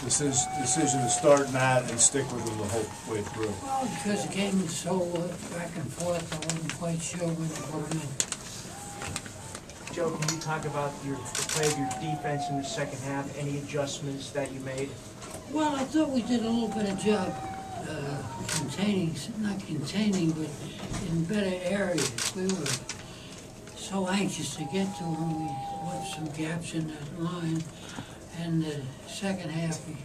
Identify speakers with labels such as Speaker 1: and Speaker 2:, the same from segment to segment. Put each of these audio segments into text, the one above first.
Speaker 1: Decision to start Matt and stick with him the whole way through?
Speaker 2: Well, because the game was so back and forth, I wasn't quite sure when to go in.
Speaker 3: Joe, can you talk about the play of your defense in the second half? Any adjustments that you made?
Speaker 2: Well, I thought we did a little better job containing, not containing, but in better areas. We were so anxious to get to them. We left some gaps in that line. And the second half, we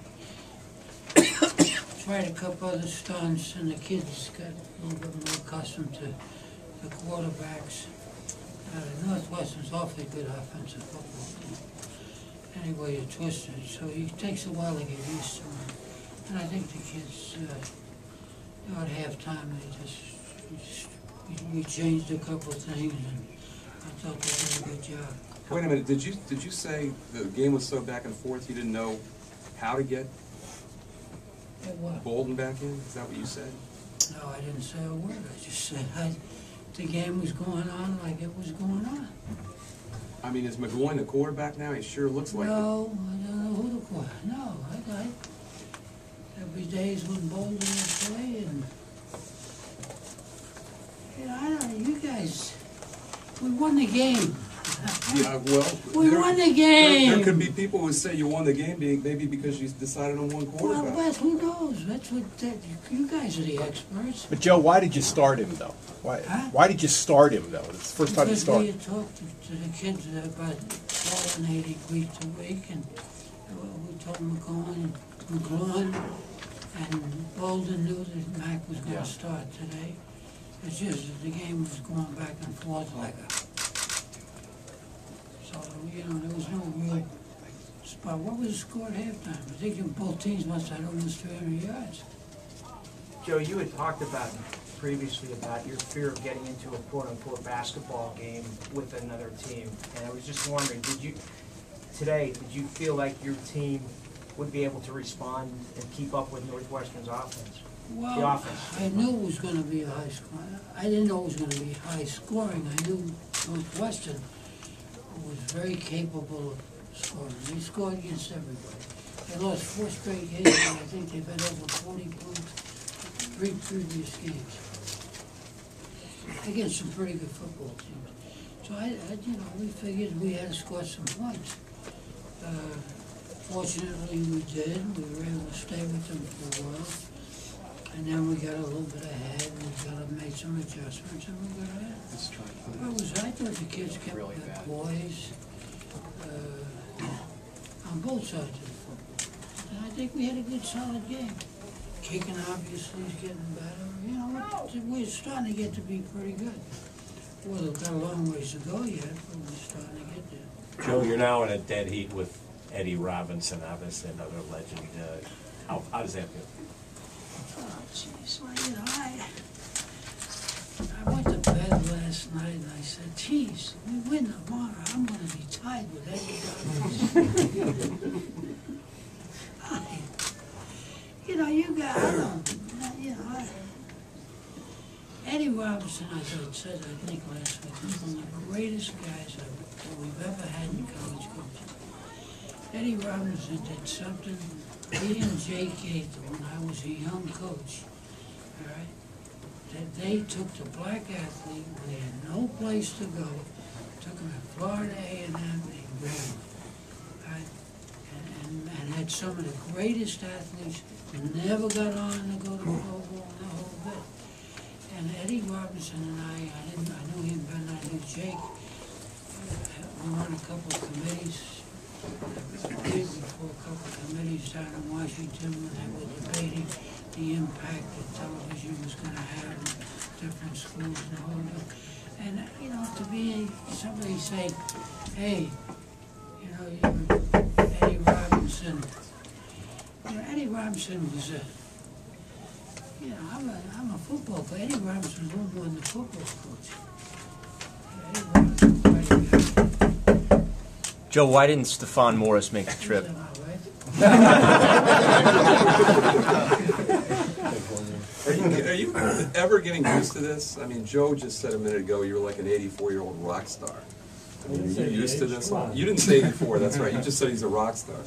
Speaker 2: tried a couple other stunts, and the kids got a little bit more accustomed to the quarterbacks. Northwestern's awfully good offensive football team. Anyway, you twist it, so it takes a while to get used to them. And I think the kids, at halftime, we changed a couple of things, and I thought they did a good job.
Speaker 4: Wait a minute, did you say the game was so back and forth you didn't know how to get Bolden back in? Is that what you said?
Speaker 2: No, I didn't say a word. I just said the game was going on like it was going on.
Speaker 4: I mean, is McGloin the quarterback now? He sure looks like it.
Speaker 2: No, I don't know who the quarterback. No, there'll be days when Bolden will play, and I don't know. You guys, we won the game.
Speaker 4: Yeah, well,
Speaker 2: we won the game.
Speaker 4: There could be people who say you won the game maybe because you decided on one quarterback.
Speaker 2: Well, but who knows? That's what you guys are the experts.
Speaker 5: But Joe, why did you start him though? Why did you start him though? It's the first time you started.
Speaker 2: Because we had talked to the kids about 80 weeks a week, and we told McGloin and Bolden knew that Mac was going to start today. It's just that the game was going back and forth like a. So, there was no real spot. What was the score at halftime? I think both teams must have had almost 300 yards.
Speaker 3: Joe, you had talked about previously about your fear of getting into a quote-unquote basketball game with another team. And I was just wondering, did you feel like your team would be able to respond and keep up with Northwestern's offense?
Speaker 2: Well, I knew it was going to be a high score. I didn't know it was going to be high scoring. I knew Northwestern was very capable of scoring. They scored against everybody. They lost 4 straight games, and I think they've had over 40 points 3 previous games against some pretty good football teams. So we figured we had to score some points. Fortunately, we did. We were able to stay with them for a while. And then we got a little bit ahead, and we made some adjustments, and we got ahead. I thought the kids kept really their poise on both sides of the football. And I think we had a good, solid game. Kicking obviously is getting better. We're starting to get to be pretty good. Well, we've got a long ways to go yet, but we're starting to get there.
Speaker 6: Joe, you're now in a dead heat with Eddie Robinson, obviously another legend. How does that feel?
Speaker 2: Oh, jeez, I went to bed last night and I said, geez, we win tomorrow, I'm going to be tied with Eddie Robinson. Eddie Robinson, as I said, I think last week, was one of the greatest guys that we've ever had in college coaching. Eddie Robinson did something. He and Jake Gaither, when I was a young coach, all right, that they took the black athlete when he had no place to go, took him to Florida A&M and ran him, right? And had some of the greatest athletes, never got on to go to Pro Bowl and the whole bit. And Eddie Robinson and I knew him better than I knew Jake. We were on a couple of committees. Before a couple of committees down in Washington when they were debating the impact that television was going to have in different schools and all that. And, to be somebody say, hey, Eddie Robinson. Eddie Robinson was I'm a football coach. Eddie Robinson was a little more than the football coach. Eddie Robinson was quite a guy.
Speaker 7: Joe, why didn't Stephon Morris make the trip?
Speaker 4: Are you ever getting used to this? I mean, Joe just said a minute ago you were like an 84-year-old rock star. I, I mean, are you used to this? You didn't say 84, that's right. You just said he's a rock star.
Speaker 2: I didn't say 84.
Speaker 4: Are you ever getting used to this? I mean, Joe just said a minute ago you were like an 84-year-old rock star. I mean, are you used to this? You didn't say 84, that's right. You just said he's a rock star.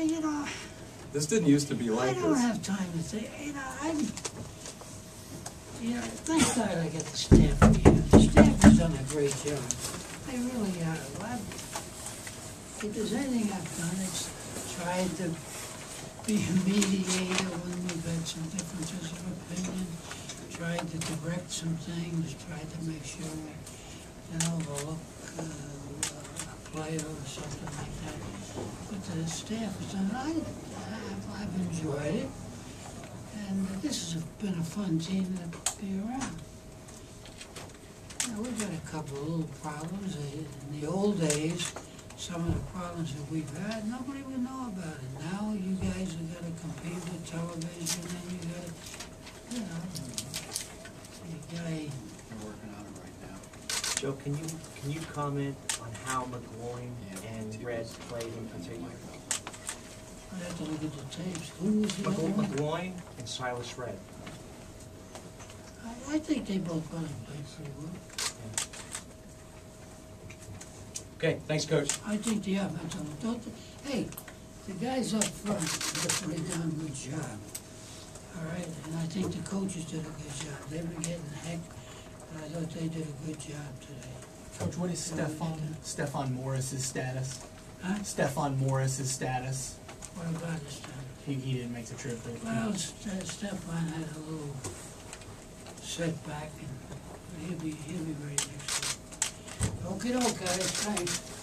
Speaker 2: you know,
Speaker 4: This didn't used to be
Speaker 2: I
Speaker 4: like
Speaker 2: don't
Speaker 4: this.
Speaker 2: have time to think, thank God I got the staff here. The staff has done a great job. They really are. If there's anything I've done, it's tried to be a mediator when we've had some differences of opinion, tried to direct some things, tried to make sure we, overlook a player or something like that. But the staff has done, I've enjoyed it. And this has been a fun team to be around. We've got a couple of little problems. In the old days, some of the problems that we've had, nobody would know about it. Now you guys have got to compete with television and you got to,
Speaker 8: We're working on it right now.
Speaker 3: Joe, can you comment on how McGloin and Red played in particular?
Speaker 2: I have to look at the tapes. Who was the other one?
Speaker 3: McGloin and Silas Red.
Speaker 2: I think they both got to play pretty well.
Speaker 3: Okay, thanks, Coach.
Speaker 2: I think the offensive, hey, the guys up front did a pretty darn good job. All right, and I think the coaches did a good job. They were getting heck, but I thought they did a good job today.
Speaker 9: Coach, what is Stephon Morris's status?
Speaker 2: Huh?
Speaker 9: Stephon Morris's status?
Speaker 2: What about this time?
Speaker 9: He didn't make the trip.
Speaker 2: Well, Stephon had a little setback, and he'll be ready next week. Okay, guys, thanks.